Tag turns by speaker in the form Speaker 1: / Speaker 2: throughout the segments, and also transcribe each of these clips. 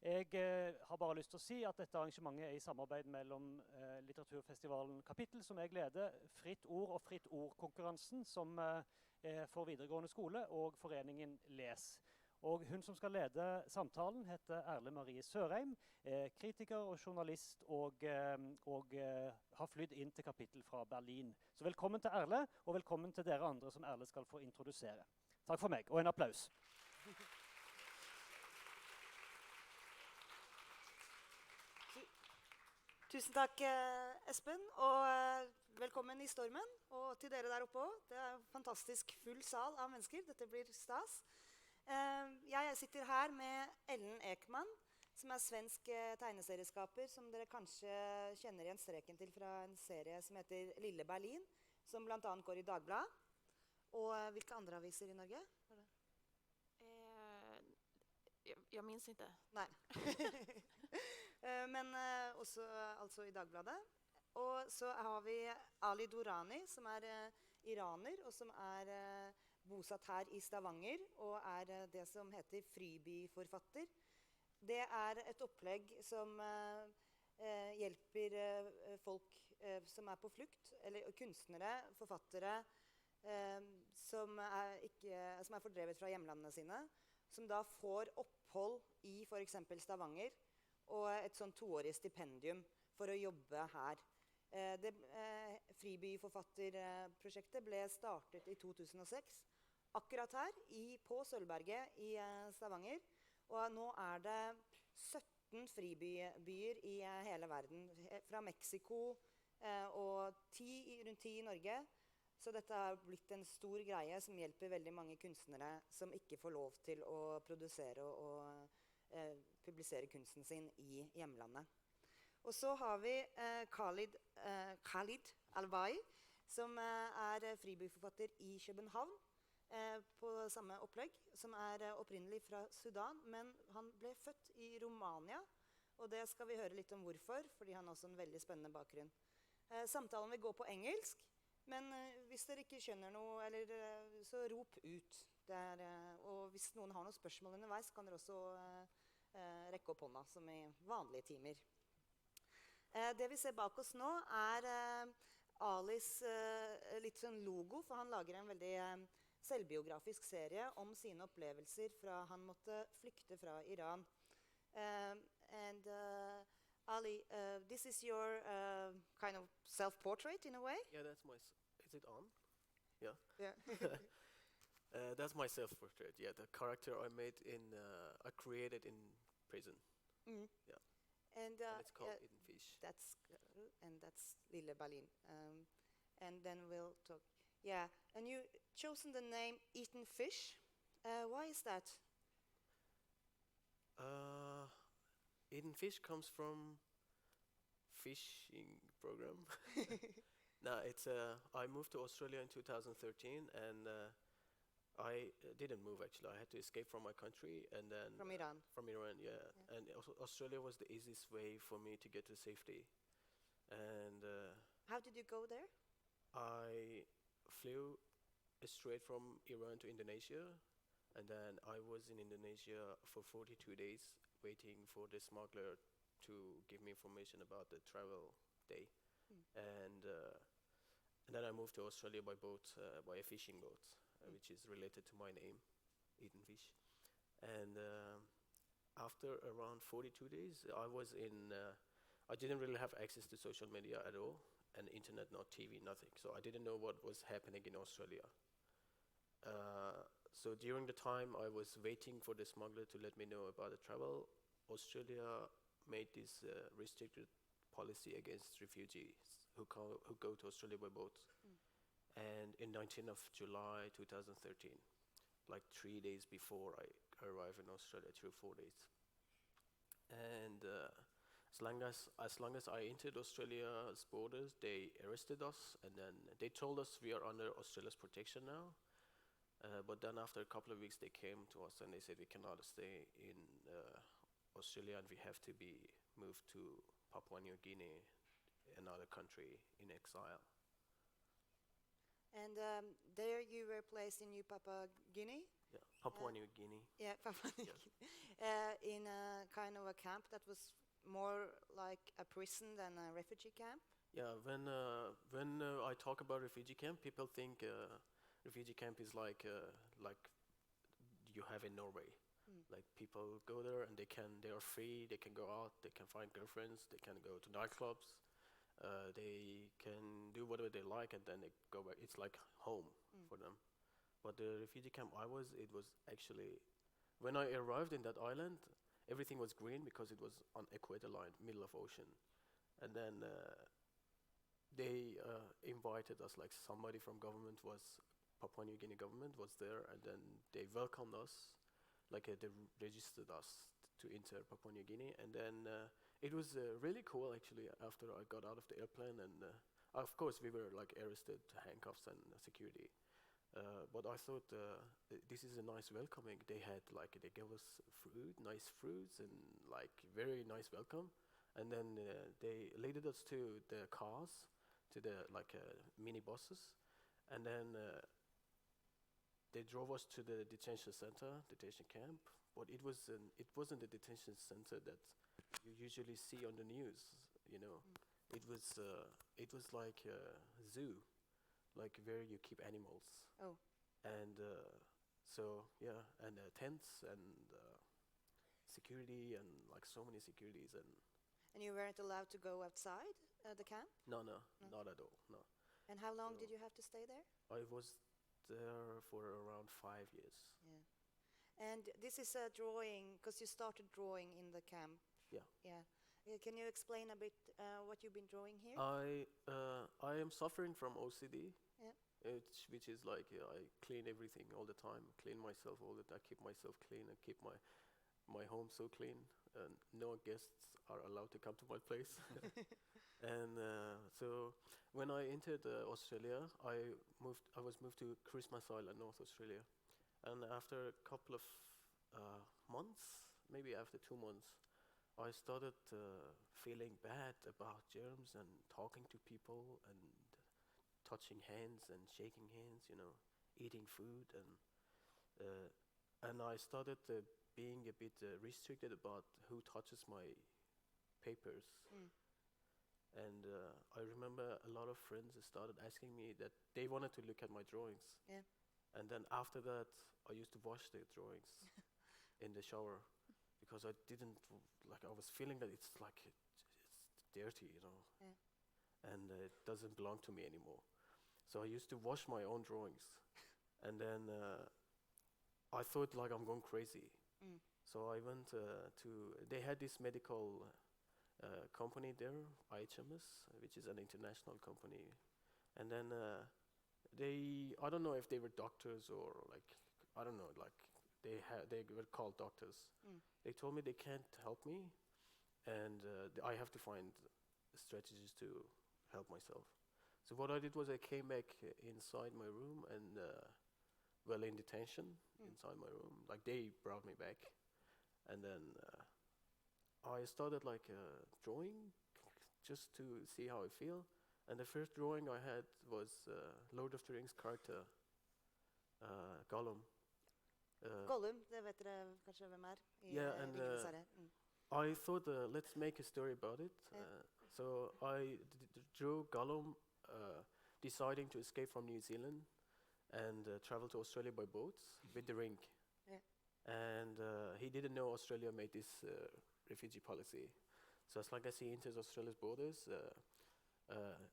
Speaker 1: Jeg har bare lyst til å si at dette arrangementet I samarbeid mellom litteraturfestivalen Kapittel, som jeg leder, Fritt Ord og Fritt Ord-konkurransen, som for videregående skole, og foreningen Les. Og hun som skal lede samtalen heter Erle Marie Sørheim, kritiker og journalist, og har flydd inn til Kapittel fra Berlin. Så velkommen til Erle, og velkommen til dere andre som Erle skal få introdusere. Takk for meg, og en applaus.
Speaker 2: Tusen takk, Espen, og velkommen I stormen, og til dere der oppe også. Det fantastisk full sal av mennesker, dette blir stas. Jeg sitter her med Ekman, som svensk teikneserieskaper, som dere kanskje kjenner igjen streken til fra en serie som heter Lille Berlin, som blant annet går I Dagbladet. Og hvilke andre aviser I Norge?
Speaker 3: Jag minns inte.
Speaker 2: Nej. Men också alltså I Dagbladet. Och så har vi Ali Dorani som iraner och som bosatt här I Stavanger och det som heter fribyforfatter. Det ett upplägg som hjälper folk som på flukt eller kunstnere, forfattere som som fordrevet fra hjemlandene sine, som da får opphold I for eksempel Stavanger, og et sånn 2-årig stipendium for å jobbe her. Det fribyforfatterprosjektet ble startet I 2006, akkurat her på Sølvberget I Stavanger, og nå det 17 fribyer I hele verden, fra Mexico og rundt 10 I Norge. Så dette har blitt en stor greie som hjelper veldig mange kunstnere som ikke får lov til å produsere og publisere kunsten sin I hjemlandet. Og så har vi Khalid Albaih, som fribyforfatter I København på samme opplegg, som opprinnelig fra Sudan, men han ble født I Romania, og det skal vi høre litt om hvorfor, fordi han har også en veldig spennende bakgrunn. Samtalen vil gå på engelsk, men hvis dere ikke skjønner noe, så rop ut. Og hvis noen har noen spørsmål underveis, kan dere også rekke opp hånda, som I vanlige timer. Det vi ser bak oss nå Alis litt sånn logo, for han lager en veldig selvbiografisk serie om sine opplevelser fra han måtte flykte fra Iran. Ali, this is your kind of self-portrait in a way?
Speaker 4: Yeah, that's my... Is it on? Yeah.
Speaker 2: Yeah.
Speaker 4: That's my self-portrait. Yeah, the character I made I created in prison.
Speaker 2: Mm.
Speaker 4: Yeah.
Speaker 2: And
Speaker 4: it's called Eaten Fish.
Speaker 2: That's Lille Berlin. And then we'll talk. Yeah, and you chosen the name Eaten Fish. Why is that?
Speaker 4: Eaten Fish comes from fishing program. No, I moved to Australia in 2013, and I didn't move actually. I had to escape from my country, and then
Speaker 2: from Iran.
Speaker 4: From Iran, yeah. And Australia was the easiest way for me to get to safety. And
Speaker 2: how did you go there?
Speaker 4: I flew straight from Iran to Indonesia, and then I was in Indonesia for 42 days waiting for the smuggler to give me information about the travel day. And then I moved to Australia by boat, by a fishing boat, which is related to my name, Eaten Fish. And after around 42 days, I didn't really have access to social media at all, and internet, not TV, nothing. So I didn't know what was happening in Australia. So during the time I was waiting for the smuggler to let me know about the travel, Australia made this restricted policy against refugees who go to Australia by boat. And in 19th of July 2013, like 3 days before I arrived in Australia, 3 or 4 days. And as long as I entered Australia's borders, they arrested us, and then they told us we are under Australia's protection now. But then after a couple of weeks, they came to us and they said we cannot stay in Australia, and we have to be moved to Papua New Guinea, another country in exile.
Speaker 2: And there you were placed in New Papua Guinea?
Speaker 4: Yeah, Papua New Guinea.
Speaker 2: Yeah, Papua New
Speaker 4: Yes.
Speaker 2: Guinea. In a kind of a camp that was more like a prison than a refugee camp.
Speaker 4: Yeah, when I talk about refugee camp, people think refugee camp is like you have in Norway. Like people go there and they are free. They can go out. They can find girlfriends. They can go to nightclubs. They can do whatever they like, and then they go back. It's like home for them. But the refugee camp it was actually, when I arrived in that island, everything was green because it was on equator line, middle of ocean, and then they invited us, like somebody from government Papua New Guinea government was there, and then they welcomed us, like they registered us to enter Papua New Guinea, and then it was really cool actually. After I got out of the airplane, and of course we were like arrested, handcuffs and security. But I thought this is a nice welcoming. They gave us nice fruits, and like very nice welcome. And then they led us to the cars, to the mini buses, and then they drove us to the detention camp. But it wasn't the detention center that you usually see on the news. You know, it was like a zoo, like where you keep animals.
Speaker 2: Oh.
Speaker 4: And so yeah, and tents and security and like so many securities and.
Speaker 2: And you weren't allowed to go outside the camp?
Speaker 4: No, not at all. No.
Speaker 2: And how long
Speaker 4: So
Speaker 2: did you have to stay there?
Speaker 4: I was there for around 5 years.
Speaker 2: Yeah. And this is a drawing, because you started drawing in the camp.
Speaker 4: Yeah.
Speaker 2: Yeah. Can you explain a bit what you've been drawing here?
Speaker 4: I am suffering from OCD.
Speaker 2: Yeah.
Speaker 4: Which is like I clean everything all the time, clean myself all the time, keep myself clean, and keep my home so clean. No guests are allowed to come to my place. And so when I entered Australia, I was moved to Christmas Island, North Australia. And after a couple of months, maybe after 2 months, I started feeling bad about germs and talking to people and touching hands and shaking hands, eating food, and I started being a bit restricted about who touches my papers. And I remember a lot of friends started asking me that they wanted to look at my drawings.
Speaker 2: Yeah.
Speaker 4: And then after that, I used to wash the drawings in the shower because I didn't I was feeling that it's dirty,
Speaker 2: Yeah.
Speaker 4: and it doesn't belong to me anymore. So I used to wash my own drawings, and then I thought like I'm going crazy. So I went they had this medical company there, IHMS, which is an international company. And then I don't know if they were doctors or I don't know, they were called doctors. They told me they can't help me, and I have to find strategies to help myself. So what I did was I came back inside my room and, in detention, inside my room. Like they brought me back, and then I started drawing just to see how I feel. And the first drawing I had was Lord of the Rings character, Gollum.
Speaker 2: Gollum, det vet dere kanskje hvem er?
Speaker 4: Yeah, and I thought let's make a story about it.
Speaker 2: Yeah.
Speaker 4: So I drew Gollum deciding to escape from New Zealand and travel to Australia by boat with the ring.
Speaker 2: Yeah.
Speaker 4: And he didn't know Australia made this refugee policy. So as long as he enters Australia's borders,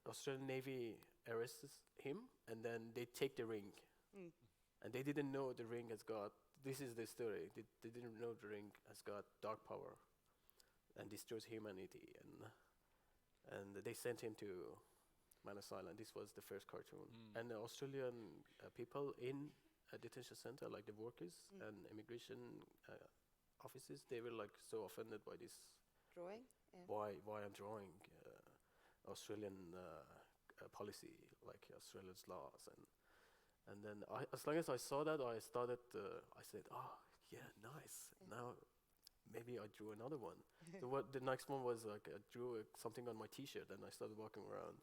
Speaker 4: Australian Navy arrests him, and then they take the ring. And they didn't know the ring has got, this is the story, they didn't know the ring has got dark power and destroys humanity. And they sent him to Manus Island. This was the first cartoon. And the Australian people in a detention center, like the workers and immigration offices, they were so offended by this.
Speaker 2: Drawing? Yeah.
Speaker 4: Why I'm drawing Australian policy, like Australia's laws. And then as long as I saw that, I started, I said, oh, yeah, nice.
Speaker 2: Yeah.
Speaker 4: Now maybe I drew another one. So the next one was I drew something on my T-shirt, and I started walking around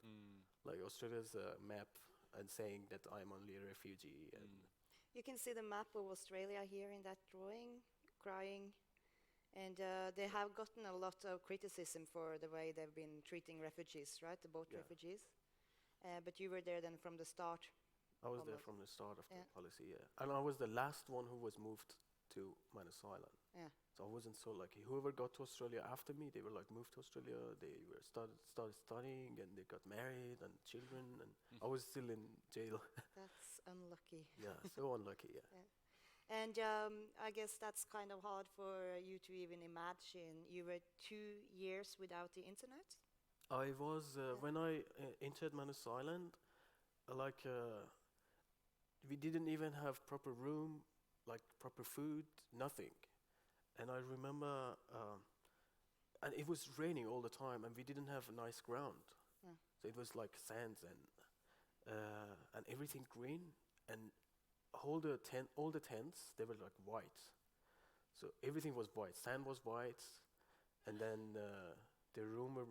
Speaker 4: like Australia's map and saying that I'm only a refugee. And
Speaker 2: You can see the map of Australia here in that drawing, crying. And they have gotten a lot of criticism for the way they've been treating refugees, right? The boat
Speaker 4: Yeah.
Speaker 2: refugees. But you were there then from the start.
Speaker 4: I was there
Speaker 2: Almost.
Speaker 4: from the start of
Speaker 2: Yeah.
Speaker 4: the policy, yeah. And I was the last one who was moved to Manus Island.
Speaker 2: Yeah.
Speaker 4: So I wasn't so lucky. Whoever got to Australia after me, they were like moved to Australia. They were started studying, and they got married and children. And I was still in jail.
Speaker 2: That's unlucky.
Speaker 4: Yeah, so unlucky. Yeah.
Speaker 2: And I guess that's kind of hard for you to even imagine. You were 2 years without the internet.
Speaker 4: I was when I entered Manus Island, like we didn't even have proper room, like proper food, nothing. And I remember, and it was raining all the time, and we didn't have a nice ground.
Speaker 2: Yeah.
Speaker 4: So it was like sands and everything green, and all the tents, they were like white. So everything was white. Sand was white, and then the room were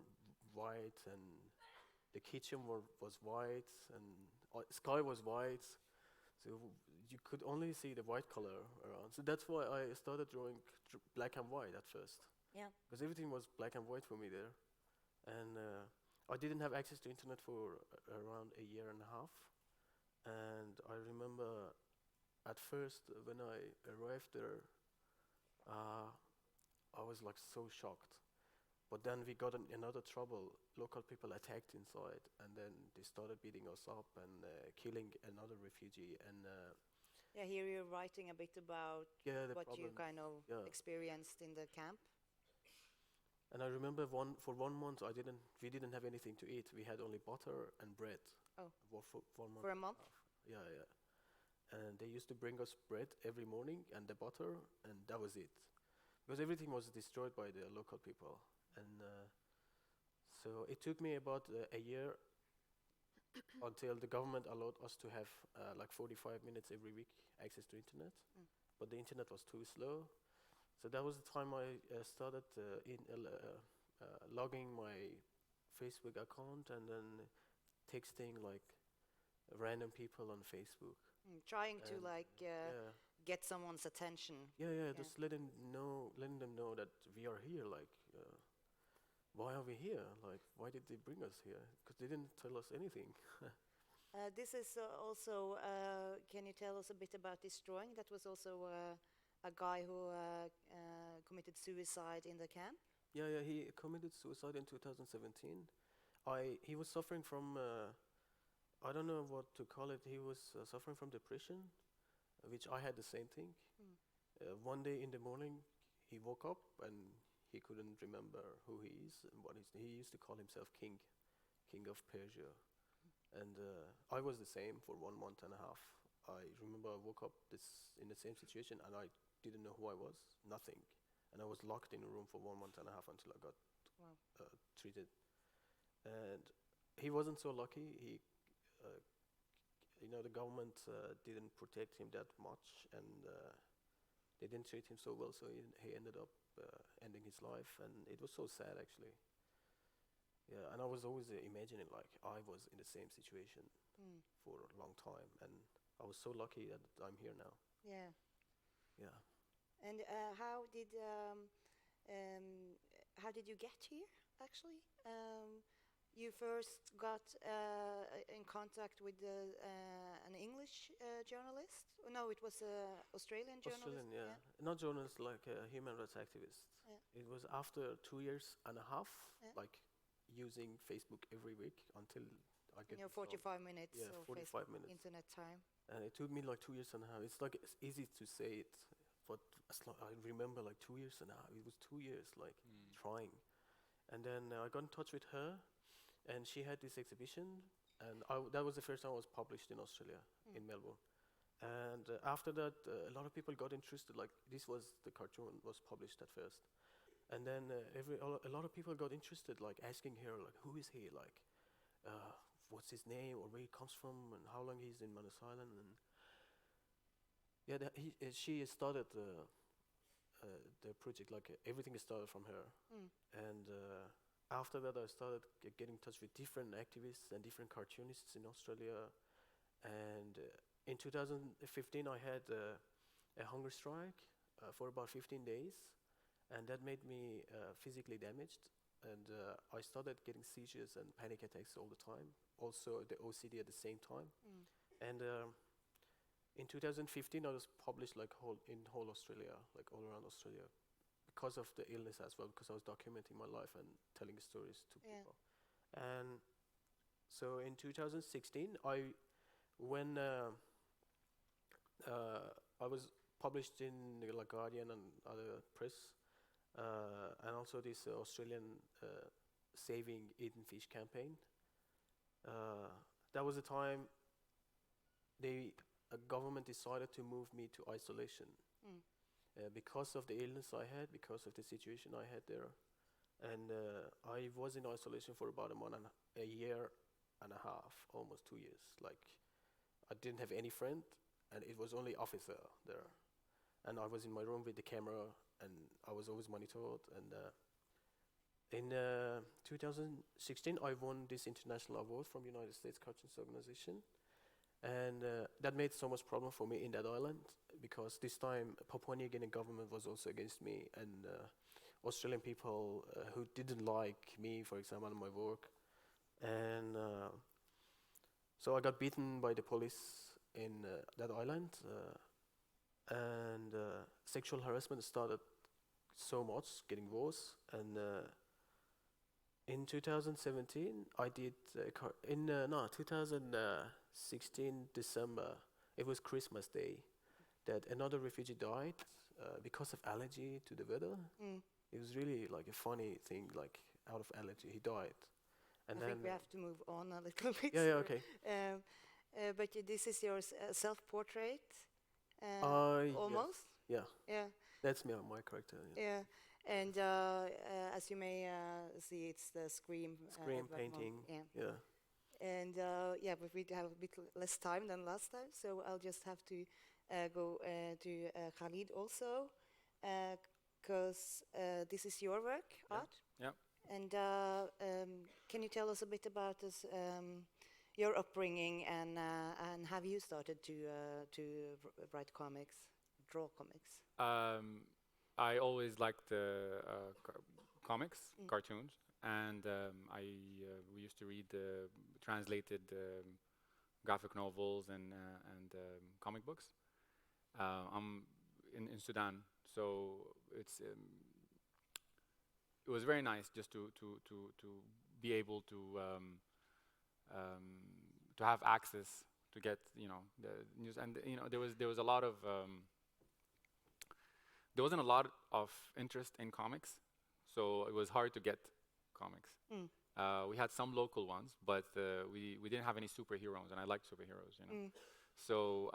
Speaker 4: white, and the kitchen was white, and sky was white. So you could only see the white color around. So that's why I started drawing black and white at first.
Speaker 2: Yeah.
Speaker 4: Because everything was black and white for me there. And I didn't have access to internet for around a year and a half. And I remember at first when I arrived there, I was like so shocked. But then we got another trouble. Local people attacked inside, and then they started beating us up and killing another refugee. And
Speaker 2: Yeah, here you're writing a bit about
Speaker 4: yeah, the
Speaker 2: what you
Speaker 4: problem.
Speaker 2: kind of
Speaker 4: Yeah.
Speaker 2: experienced in the camp.
Speaker 4: And I remember for 1 month we didn't have anything to eat. We had only butter and bread.
Speaker 2: Oh.
Speaker 4: For 1 month.
Speaker 2: For a
Speaker 4: and
Speaker 2: month?
Speaker 4: half. Yeah, yeah. And they used to bring us bread every morning and the butter, and that was it. Because everything was destroyed by the local people. And so it took me about a year until the government allowed us to have like 45 minutes every week access to internet. But the internet was too slow. So that was the time I started logging my Facebook account and then texting like random people on Facebook.
Speaker 2: Trying to
Speaker 4: And
Speaker 2: like
Speaker 4: Yeah,
Speaker 2: get someone's attention.
Speaker 4: yeah, just letting them know that we are here. Like, why are we here? Like, why did they bring us here? Because they didn't tell us anything.
Speaker 2: This is also, can you tell us a bit about this drawing? That was also a guy who committed suicide in the camp.
Speaker 4: Yeah, he committed suicide in 2017. He was suffering from, I don't know what to call it. He was suffering from depression, which I had the same thing. One day in the morning, he woke up and he couldn't remember who he is and he used to call himself king of Persia. And I was the same for 1 month and a half. I remember I woke up in the same situation and I didn't know who I was, nothing. And I was locked in a room for 1 month and a half until I got treated. And he wasn't so lucky. The government didn't protect him that much, and they didn't treat him so well, so he ended up ending his life, and it was so sad, actually. Yeah, and I was always imagining like I was in the same situation for a long time, and I was so lucky that I'm here now.
Speaker 2: Yeah.
Speaker 4: Yeah.
Speaker 2: And how did you get here, actually? You first got in contact with an English journalist? Oh, no, it was an Australian journalist.
Speaker 4: Australian, yeah. Not journalist, like a human rights activist.
Speaker 2: Yeah.
Speaker 4: It was after 2 years and a half,
Speaker 2: Yeah.
Speaker 4: like using Facebook every week until I get
Speaker 2: You know,
Speaker 4: this job.
Speaker 2: 45 minutes
Speaker 4: Yeah,
Speaker 2: of
Speaker 4: 45
Speaker 2: Facebook
Speaker 4: minutes.
Speaker 2: internet time.
Speaker 4: And it took me like 2 years and a half. It's like it's easy to say it, but I remember like 2 years and a half. It was 2 years like trying. And then I got in touch with her, and she had this exhibition, and that was the first time I was published in Australia, in Melbourne. And after that, a lot of people got interested. Like the cartoon was published at first, and then a lot of people got interested, like asking her, like, who is he, like, what's his name, or where he comes from, and how long he's in Manus Island, and yeah, she started the project. Like everything started from her, and after that, I started getting in touch with different activists and different cartoonists in Australia, and in 2015, I had a hunger strike for about 15 days, and that made me physically damaged. And I started getting seizures and panic attacks all the time. Also, the OCD at the same time. And in 2015, I was published like in whole Australia, like all around Australia, because of the illness as well, because I was documenting my life and telling stories to people. And so in 2016, when I was published in the Guardian and other press, and also this Australian Saving Eden Fish campaign. That was the time the government decided to move me to isolation because of the illness I had, because of the situation I had there. And I was in isolation for about a year and a half, almost 2 years. Like, I didn't have any friend, and it was only officer there. And I was in my room with the camera, and I was always monitored. And in 2016, I won this international award from the United States Cartoons Organization. And that made so much problem for me in that island, because this time Papua New Guinea government was also against me, and Australian people who didn't like me, for example, and my work. And so I got beaten by the police in that island, and sexual harassment started so much, getting worse. And in 2017, I did, 2016 December, it was Christmas Day, that another refugee died because of allergy to the weather. It was really like a funny thing, like out of allergy, he died. And
Speaker 2: I
Speaker 4: then
Speaker 2: think we have to move on a little bit.
Speaker 4: yeah, okay.
Speaker 2: But this is your self-portrait, almost?
Speaker 4: Yeah,
Speaker 2: Yeah.
Speaker 4: that's me, my character. Yeah.
Speaker 2: Yeah. And as you may see, it's the Scream
Speaker 4: Painting. Yeah.
Speaker 2: And but we have a bit less time than last time, so I'll just have to go to Khalid also, because this is your work, art.
Speaker 5: Yeah.
Speaker 2: And can you tell us a bit about this, your upbringing, and have you started to write comics, draw comics?
Speaker 5: I always liked comics, cartoons, and we used to read translated graphic novels and comic books. I'm in Sudan, so it was very nice just to be able to have access to get the news, and there was a lot of there wasn't a lot of interest in comics, so it was hard to get comics. We had some local ones, but we didn't have any superheroes, and I liked superheroes, So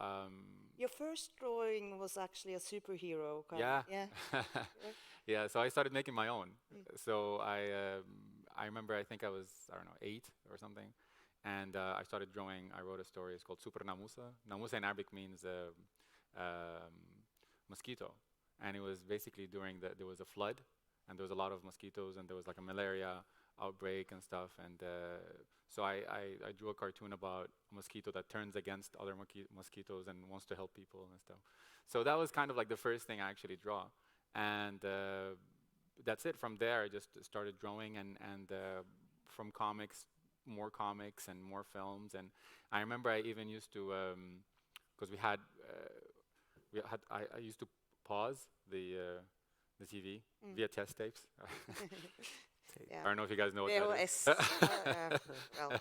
Speaker 2: your first drawing was actually a superhero.
Speaker 5: Yeah.
Speaker 2: Yeah.
Speaker 5: Yeah. So I started making my own. So I remember, I think I was, I don't know, 8 or something, and I started drawing. I wrote a story. It's called Super Namusa. Namusa in Arabic means mosquito. And it was basically there was a flood, and there was a lot of mosquitoes, and there was like a malaria outbreak and stuff. And so I drew a cartoon about a mosquito that turns against other mosquitoes and wants to help people and stuff. So that was kind of like the first thing I actually draw. And that's it. From there, I just started drawing, and from comics, more comics and more films. And I remember I even used to, because I used to pause the TV via test tapes.
Speaker 2: Yeah.
Speaker 5: I don't know if you guys know what that is.
Speaker 2: Well,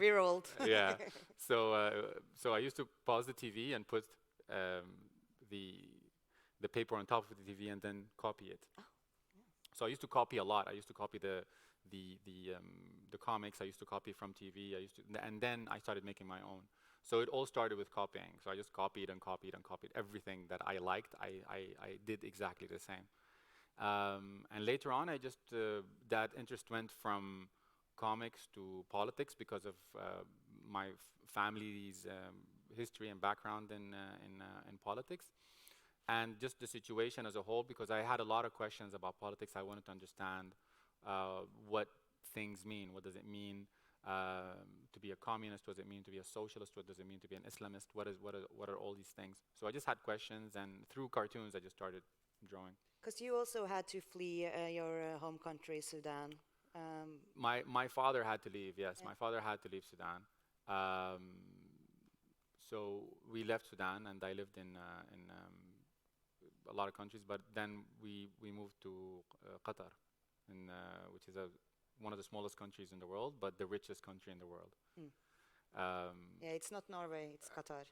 Speaker 2: we're old.
Speaker 5: Yeah. So I used to pause the TV and put the paper on top of the TV and then copy it.
Speaker 2: Oh, yeah.
Speaker 5: So I used to copy a lot. I used to copy the comics. I used to copy from TV. And then I started making my own. So it all started with copying. So I just copied and copied and copied everything that I liked. I did exactly the same. And later on, I just that interest went from comics to politics because of my family's history and background in politics, and just the situation as a whole. Because I had a lot of questions about politics. I wanted to understand what things mean. What does it mean? to be a communist? What does it mean to be a socialist? What does it mean to be an Islamist? What are all these things? So I just had questions, and through cartoons, I just started drawing.
Speaker 2: Because you also had to flee your home country, Sudan.
Speaker 5: My father had to leave. Yes,
Speaker 2: Yeah.
Speaker 5: my father had to leave Sudan. So we left Sudan, and I lived in a lot of countries. But then we moved to Qatar, which is one of the smallest countries in the world, but the richest country in the world.
Speaker 2: Mm. Yeah, it's not Norway, it's Qatar.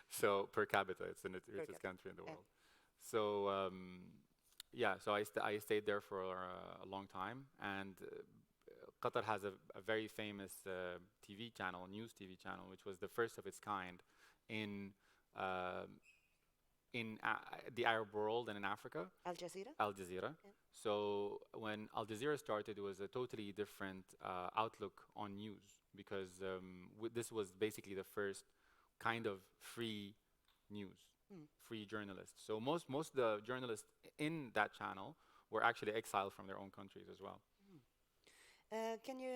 Speaker 5: So per capita, it's the richest country in the
Speaker 2: Yeah.
Speaker 5: world. So yeah, so I stayed there for a long time, and Qatar has a very famous TV channel, news TV channel, which was the first of its kind in the Arab world and in Africa.
Speaker 2: Al Jazeera?
Speaker 5: Al Jazeera.
Speaker 2: Yeah.
Speaker 5: So when Al Jazeera started, it was a totally different outlook on news, because this was basically the first kind of free news, free journalists. So most of the journalists in that channel were actually exiled from their own countries as well.
Speaker 2: Can you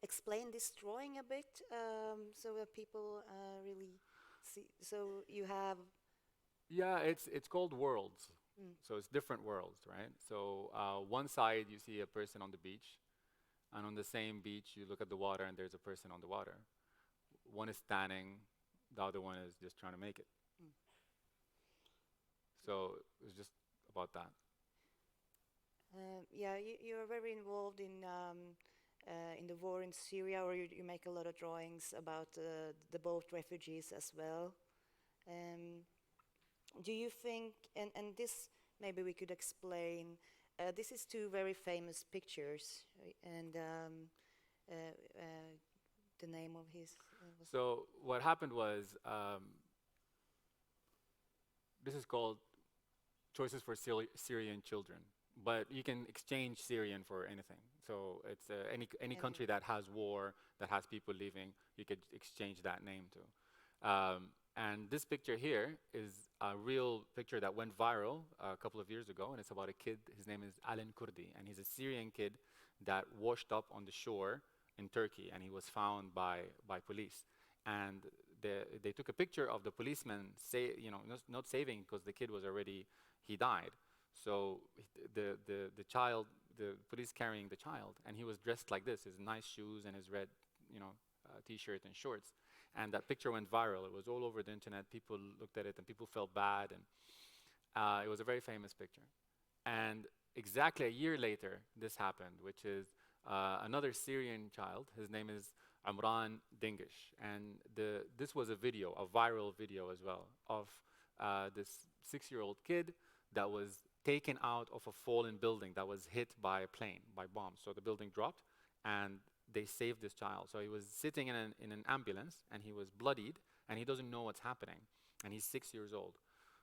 Speaker 2: explain this drawing a bit so that people really see? So you have
Speaker 5: Yeah, it's called worlds. So it's different worlds, right? So one side you see a person on the beach, and on the same beach you look at the water and there's a person on the water. One is standing, the other one is just trying to make it. So it's just about that.
Speaker 2: yeah, you are very involved in the war in Syria, or you make a lot of drawings about the boat refugees as well. Do you think, and this maybe we could explain, this is two very famous pictures, and the name of his was
Speaker 5: So what happened was, this is called Choices for Syrian Children, but you can exchange Syrian for anything. So it's any country that has war, that has people leaving, you could exchange that name to. And this picture here is a real picture that went viral a couple of years ago, and it's about a kid. His name is Alan Kurdi, and he's a Syrian kid that washed up on the shore in Turkey, and he was found by police. And they took a picture of the policeman, not saving, because the kid was already, he died. So the police carrying the child, and he was dressed like this, his nice shoes and his red, t-shirt and shorts. And that picture went viral. It was all over the internet. People looked at it and people felt bad. And it was a very famous picture. And exactly a year later, this happened, which is another Syrian child. His name is Amran Dingish. And this was a video, a viral video as well, of this 6-year-old kid that was taken out of a fallen building that was hit by a plane, by bombs. So the building dropped, and they saved this child. So he was sitting in an ambulance, and he was bloodied, and he doesn't know what's happening, and he's 6 years old.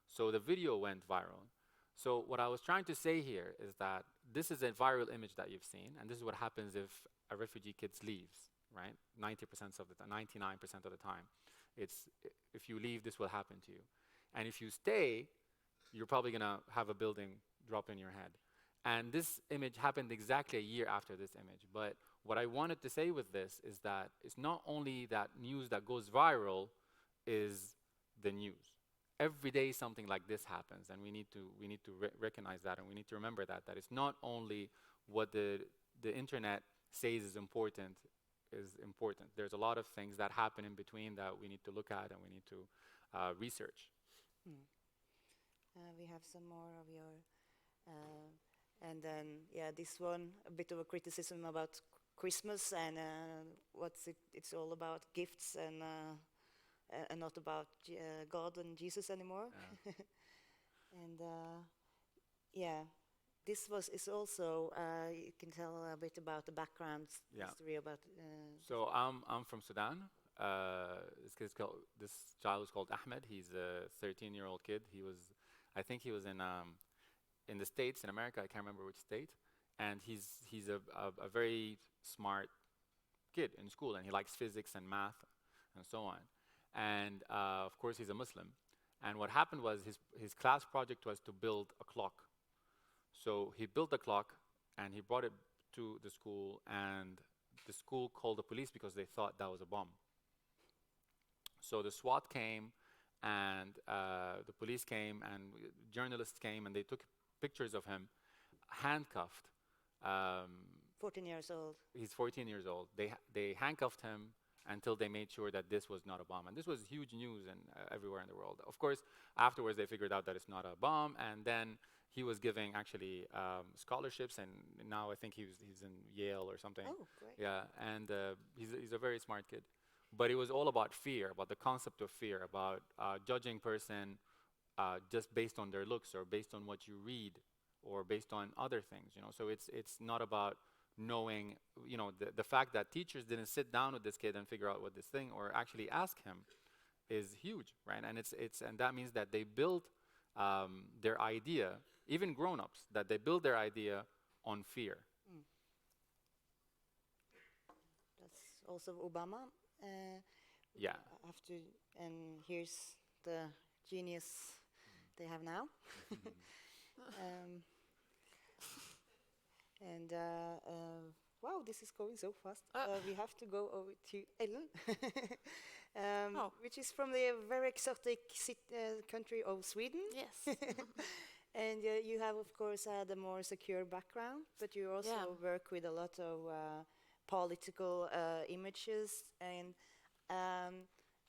Speaker 5: So the video went viral. So what I was trying to say here is that this is a viral image that you've seen, and this is what happens if a refugee kid leaves, right? 90% of the time, 99% of the time. It's, if you leave, this will happen to you. And if you stay, you're probably gonna have a building drop in your head. And this image happened exactly a year after this image. But what I wanted to say with this is that it's not only that news that goes viral is the news. Every day something like this happens, and we need to recognize that, and we need to remember that it's not only what the internet says is important. There's a lot of things that happen in between that we need to look at and we need to research.
Speaker 2: we have some more of your, and then this one, a bit of a criticism about Christmas and it's all about gifts and not about God and Jesus anymore. And this is also you can tell a bit about the background history about.
Speaker 5: So I'm from Sudan. This child is called Ahmed. He's a 13-year-old kid. I think he was in the States, in America. I can't remember which state. And he's a very smart kid in school, and he likes physics and math and so on. And of course, he's a Muslim. And what happened was his class project was to build a clock. So he built a clock, and he brought it to the school, and the school called the police because they thought that was a bomb. So the SWAT came, and the police came, and journalists came, and they took pictures of him handcuffed.
Speaker 2: 14 years old.
Speaker 5: He's 14 years old. They handcuffed him until they made sure that this was not a bomb. And this was huge news and everywhere in the world. Of course, afterwards they figured out that it's not a bomb, and then he was giving actually scholarships, and now I think he's in Yale or something.
Speaker 2: Oh, great.
Speaker 5: Yeah, and he's a very smart kid. But it was all about fear, about the concept of fear, about judging person just based on their looks or based on what you read or based on other things, you know. So it's not about knowing, you know, the fact that teachers didn't sit down with this kid and figure out what this thing or actually ask him is huge, right? And and that means that they build their idea, even grown-ups, that they build their idea on fear.
Speaker 2: That's also Obama.
Speaker 5: Yeah.
Speaker 2: After, and here's the genius they have now. Wow, this is going so fast. We have to go over to Ellen, which is from the very exotic country of Sweden.
Speaker 3: Yes.
Speaker 2: And you have, of course, a more secure background, but you also work with a lot of political images. And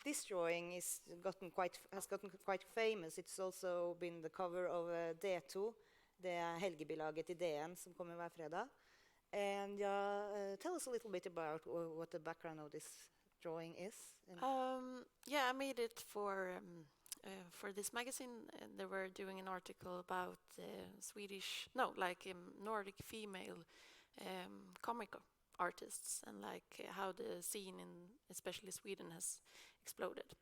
Speaker 2: this drawing has gotten quite famous. It's also been the cover of D2, det helgebilaget i DN som kommer hver fredag. And tell us a little bit about what the background of this drawing is.
Speaker 3: Yeah, I made it for this magazine. They were doing an article about Nordic female comic artists, and like how the scene in especially Sweden has exploded.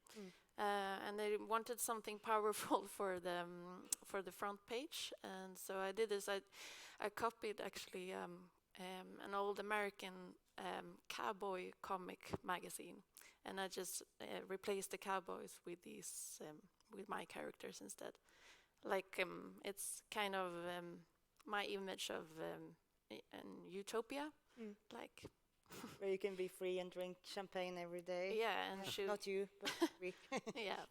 Speaker 3: And they wanted something powerful for the front page, and so I did this. I copied actually an old American cowboy comic magazine, and I just replaced the cowboys with these with my characters instead. Like it's kind of my image of an utopia, like
Speaker 2: where you can be free and drink champagne every day.
Speaker 3: Yeah, and shoot.
Speaker 2: Not you, but we.
Speaker 3: Yeah.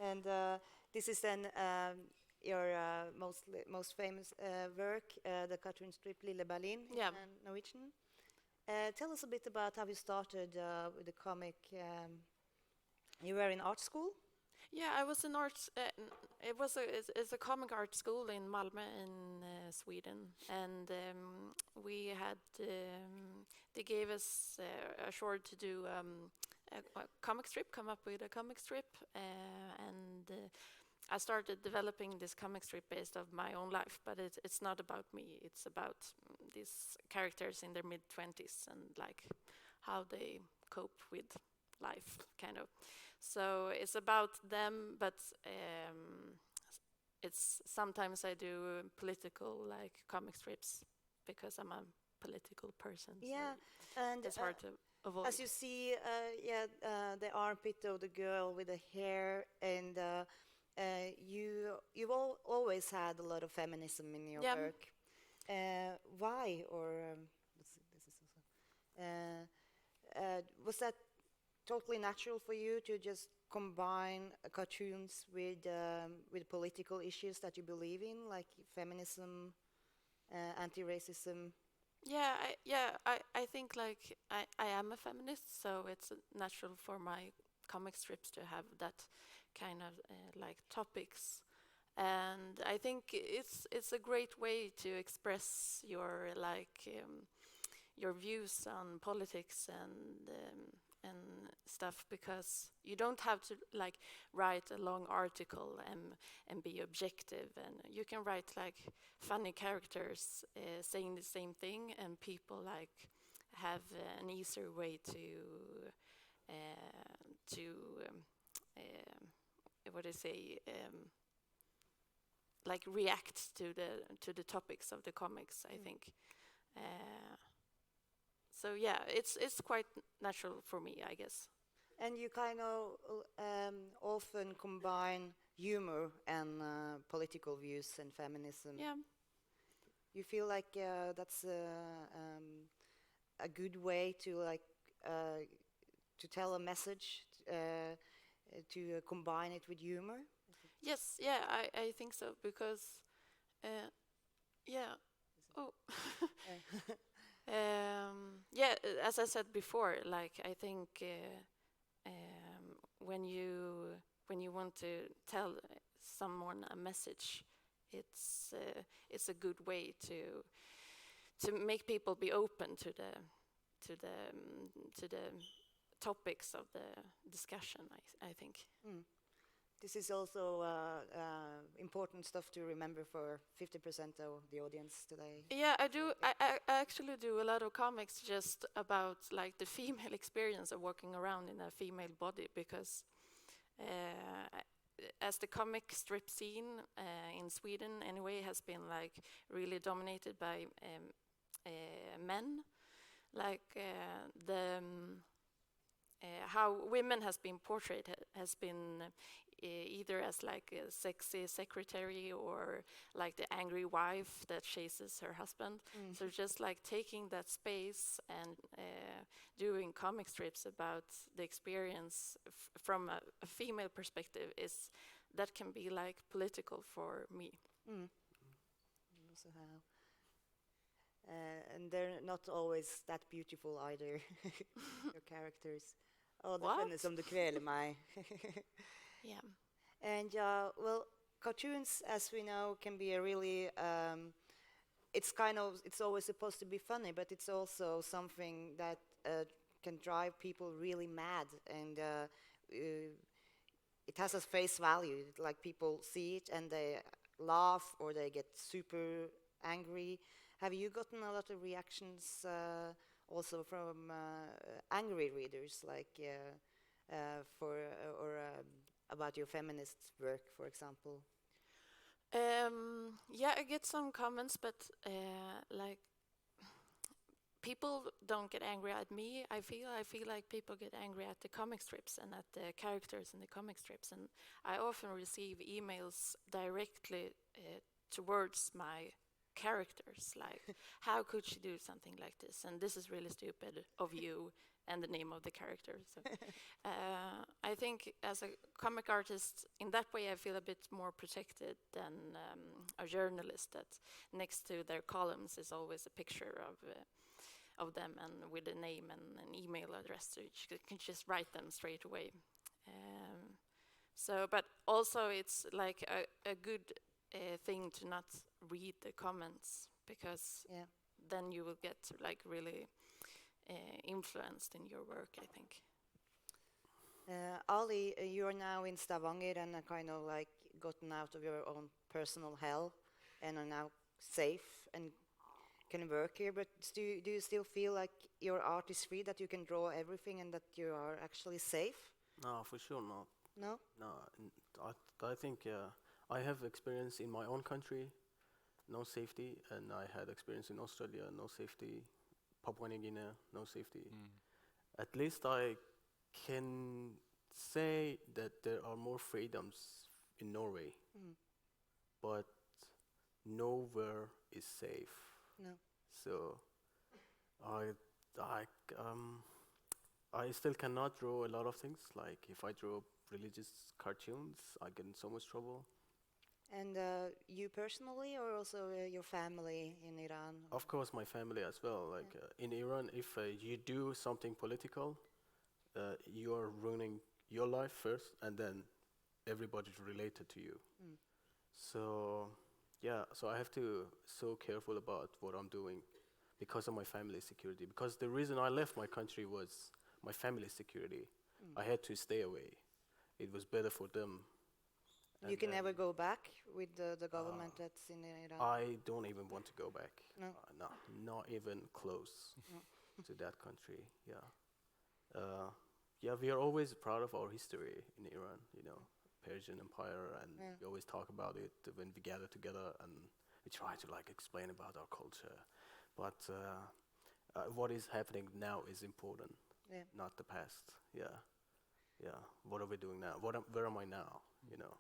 Speaker 2: And this is then your most famous work, the cartoon strip Lille Berlin in Norwegian. Tell us a bit about how you started with the comic. You were in art school?
Speaker 3: Yeah, I was in art. It's a comic art school in Malmö in Sweden, and we had they gave us a short to do a comic strip, come up with a comic strip, and I started developing this comic strip based on my own life. But it's not about me. It's about these characters in their mid-20s and like how they cope with life, kind of. So it's about them, but it's sometimes I do political like comic strips because I'm a political person.
Speaker 2: Yeah,
Speaker 3: so
Speaker 2: and
Speaker 3: it's hard to avoid.
Speaker 2: As you see, the armpit of the girl with the hair, and you've always had a lot of feminism in your work. Why? Or was that totally natural for you to just combine cartoons with political issues that you believe in, like feminism, anti-racism?
Speaker 3: I think like I am a feminist, so it's natural for my comic strips to have that kind of like topics, and I think it's a great way to express your your views on politics and stuff, because you don't have to like write a long article and be objective, and you can write like funny characters saying the same thing, and people like have an easier way to what do you say, like react to the topics of the comics, I think. So yeah, it's quite natural for me, I guess.
Speaker 2: And you kind of often combine humor and political views and feminism.
Speaker 3: Yeah.
Speaker 2: You feel like that's a good way to to tell a message, to combine it with humor?
Speaker 3: Yes, yeah, I think so, because, yeah, oh. Yeah, as I said before, like, I think when you want to tell someone a message, it's a good way to make people be open to the topics of the discussion. I think.
Speaker 2: This is also important stuff to remember for 50% of the audience today.
Speaker 3: Yeah, I do. I actually do a lot of comics just about like the female experience of walking around in a female body, because as the comic strip scene in Sweden anyway has been like really dominated by men, like how women has been portrayed has been either as like a sexy secretary or like the angry wife that chases her husband. So just like taking that space and doing comic strips about the experience from a female perspective that can be like political for me.
Speaker 2: Also how, and they're not always that beautiful either, your characters. Oh, det kändes som du kväler mig.
Speaker 3: Yeah.
Speaker 2: And well, cartoons, as we know, can be a really it's always supposed to be funny, but it's also something that can drive people really mad, and it has a face value. Like, people see it and they laugh or they get super angry. Have you gotten a lot of reactions also from angry readers, like about your feminist work, for example?
Speaker 3: Yeah, I get some comments, but like, people don't get angry at me. I feel like people get angry at the comic strips and at the characters in the comic strips, and I often receive emails directly towards my characters, like, how could she do something like this, and this is really stupid of you, and the name of the character. So I think as a comic artist, in that way, I feel a bit more protected than a journalist that next to their columns is always a picture of them and with a name and an email address, so you can just write them straight away. So, but also it's like a good thing to not read the comments, because then you will get like really influenced in your work, I think.
Speaker 2: Ali, you are now in Stavanger and kind of like gotten out of your own personal hell and are now safe and can work here, but do you still feel like your art is free, that you can draw everything and that you are actually safe?
Speaker 4: No, for sure not.
Speaker 2: No?
Speaker 4: No, I think I have experience in my own country, no safety, and I had experience in Australia, no safety, Papua New Guinea, no safety. At least I can say that there are more freedoms in Norway, but nowhere is safe.
Speaker 2: No.
Speaker 4: So I still cannot draw a lot of things. Like, if I draw religious cartoons, I get in so much trouble.
Speaker 2: And you personally, or also your family in Iran?
Speaker 4: Of course, my family as well. Like, in Iran, if you do something political, you are ruining your life first, and then everybody's related to you. So yeah, so I have to so careful about what I'm doing because of my family's security. Because the reason I left my country was my family's security. I had to stay away. It was better for them.
Speaker 2: You can never go back with the government that's in Iran?
Speaker 4: I don't even want to go back.
Speaker 2: No?
Speaker 4: No, not even close to that country. Yeah. Yeah, we are always proud of our history in Iran, you know, Persian Empire, and we always talk about it when we gather together, and we try to like explain about our culture. But what is happening now is important, not the past. Yeah. What are we doing now? Where am I now? You know,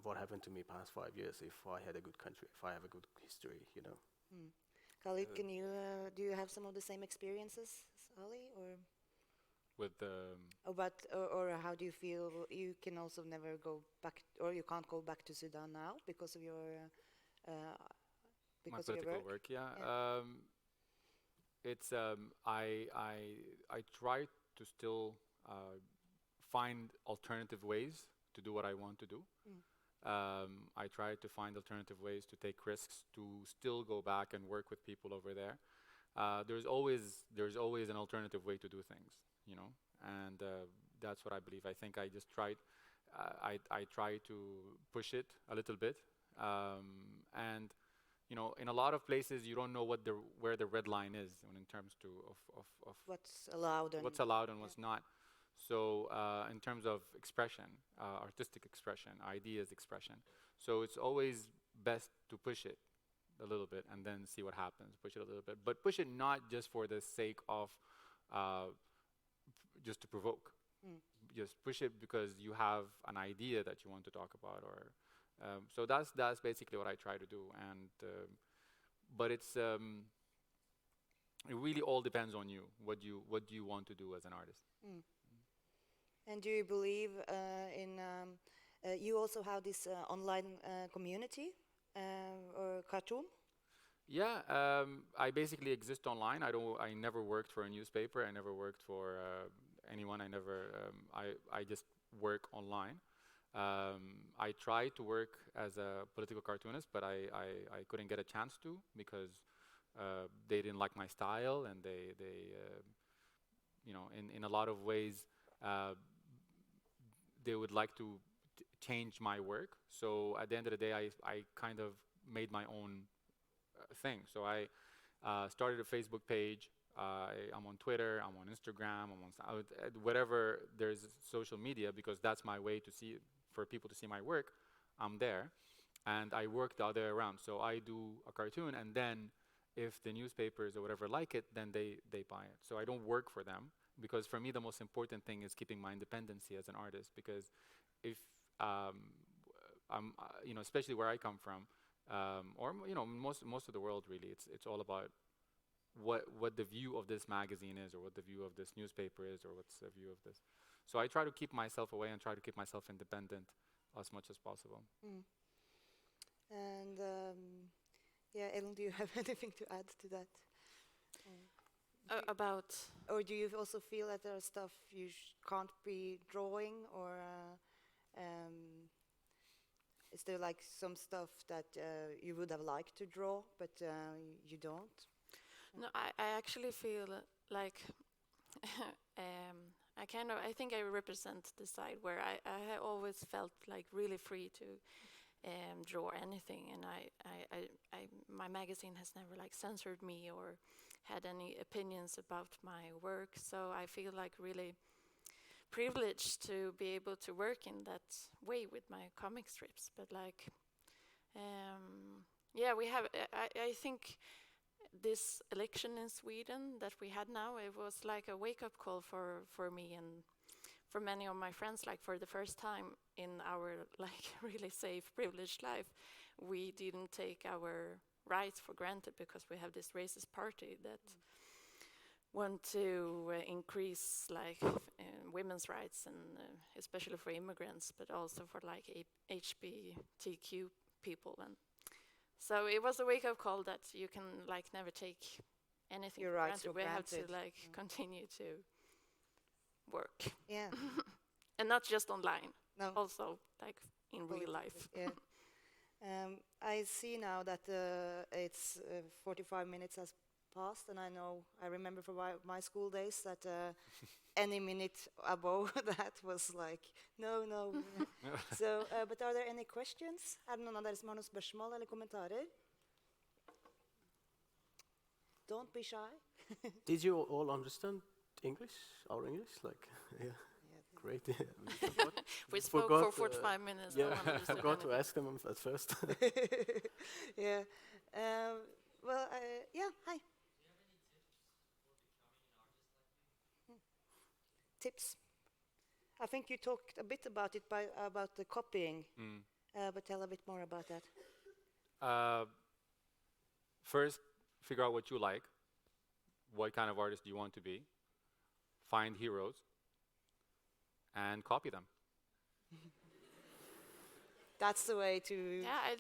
Speaker 4: what happened to me past 5 years if I had a good country, if I have a good history, you know.
Speaker 2: Khalid,
Speaker 4: Uh,
Speaker 2: can you do you have some of the same experiences as Ali, or
Speaker 5: With the
Speaker 2: or how do you feel you can also never go back, or you can't go back to Sudan now because of your
Speaker 5: my
Speaker 2: because of your
Speaker 5: political
Speaker 2: work?
Speaker 5: work, yeah.
Speaker 2: Yeah.
Speaker 5: It's I try to still find alternative ways to do what I want to do. I try to find alternative ways to take risks, to still go back and work with people over there. There's always an alternative way to do things, you know, and that's what I believe. I think I just tried. I try to push it a little bit, and you know, in a lot of places you don't know where the red line is in terms of
Speaker 2: What's allowed and
Speaker 5: what's allowed and what's not. So in terms of expression, artistic expression, ideas expression, so it's always best to push it a little bit and then see what happens. Push it a little bit, but push it not just for the sake of just to provoke. Just push it because you have an idea that you want to talk about, or so that's basically what I try to do. And but it's it really all depends on you. What do you want to do as an artist?
Speaker 2: And do you believe in you also have this online community or cartoon?
Speaker 5: Yeah, I basically exist online. I never worked for a newspaper. I never worked for anyone. I just work online. I tried to work as a political cartoonist, but I couldn't get a chance to because they didn't like my style, and they you know, in a lot of ways they would like to change my work. So at the end of the day, I kind of made my own thing. So I started a Facebook page. I'm on Twitter, I'm on Instagram, I'm on whatever there's social media, because that's my way to see, for people to see my work. I'm there, and I work the other way around. So I do a cartoon, and then if the newspapers or whatever like it, then they buy it. So I don't work for them, because for me the most important thing is keeping my independency as an artist. Because if I'm you know, especially where I come from, or you know, most of the world really, it's all about what the view of this magazine is, or what the view of this newspaper is, or what's the view of this. So I try to keep myself away and try to keep myself independent as much as possible.
Speaker 2: And yeah, Ellen, do you have anything to add to that?
Speaker 3: About
Speaker 2: Or do you also feel that there are stuff you can't be drawing, or is there like some stuff that you would have liked to draw but you don't?
Speaker 3: no, I actually feel like I think I represent the side where I always felt like really free to draw anything, and my magazine has never like censored me or had any opinions about my work. So I feel like really privileged to be able to work in that way with my comic strips. But like, yeah, we have. I think this election in Sweden that we had now, it was like a wake-up call for me and for many of my friends. Like, for the first time in our like really safe, privileged life, we didn't take our rights for granted, because we have this racist party that want to increase like women's rights, and especially for immigrants, but also for like HBTQ people. And so it was a wake-up call that you can like never take anything
Speaker 2: Your
Speaker 3: for
Speaker 2: rights
Speaker 3: granted.
Speaker 2: for
Speaker 3: We have to
Speaker 2: granted.
Speaker 3: like continue to work,
Speaker 2: Yeah.
Speaker 3: and not just online,
Speaker 2: No.
Speaker 3: also like in real
Speaker 2: Politically,
Speaker 3: life.
Speaker 2: Yeah. I see now that it's 45 minutes has passed, and I remember from my school days that any minute above that was like no. So, but are there any questions? Er det noen av dere som har noen spørsmål eller kommentarer? Don't be shy.
Speaker 4: Did you all understand English? Our English? Like, yeah. Great.
Speaker 3: We spoke for 45 minutes. No
Speaker 4: Yeah,
Speaker 3: one
Speaker 4: I
Speaker 3: understood
Speaker 4: forgot to
Speaker 3: anything.
Speaker 4: ask them at first.
Speaker 2: Yeah. Well, yeah. Hi. Tips. I think you talked a bit about it about the copying,
Speaker 5: Mm.
Speaker 2: but tell a bit more about that.
Speaker 5: First, figure out what you like. What kind of artist do you want to be? Find heroes and copy them.
Speaker 2: That's the way to.
Speaker 3: Yeah, I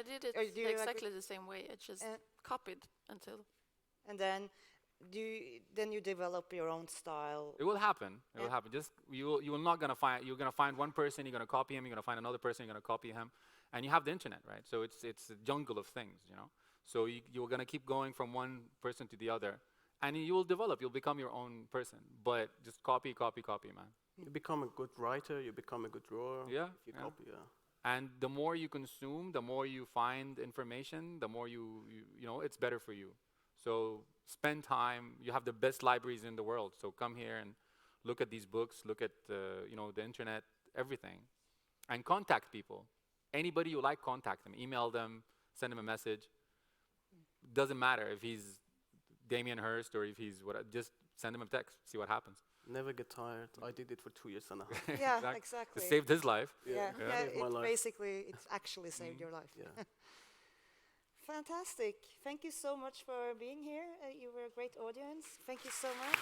Speaker 3: did it
Speaker 2: Or do you
Speaker 3: exactly the same way. I just copied until.
Speaker 2: And then you develop your own style.
Speaker 5: It will happen. It will
Speaker 2: Yeah.
Speaker 5: happen. Just you will not gonna find. You're gonna find one person. You're gonna copy him. You're gonna find another person. You're gonna copy him, and you have the internet, right? So it's a jungle of things, you know. So you're gonna keep going from one person to the other, and you will develop. You'll become your own person. But just copy, man.
Speaker 4: You become a good writer, you become a good drawer.
Speaker 5: Yeah,
Speaker 4: If you
Speaker 5: yeah.
Speaker 4: copy, yeah.
Speaker 5: And the more you consume, the more you find information, the more you know, it's better for you. So spend time. You have the best libraries in the world. So come here and look at these books, look at you know, the internet, everything. And contact people. Anybody you like, contact them. Email them, send them a message. Doesn't matter if he's Damien Hirst or if he's what, just send him a text, see what happens.
Speaker 4: Never get tired. I did it for 2 years and a half.
Speaker 2: Yeah, exactly.
Speaker 5: It saved his life.
Speaker 2: Yeah,
Speaker 4: Saved my life.
Speaker 2: it's actually saved your life.
Speaker 4: Yeah.
Speaker 2: Fantastic. Thank you so much for being here. You were a great audience. Thank you so much.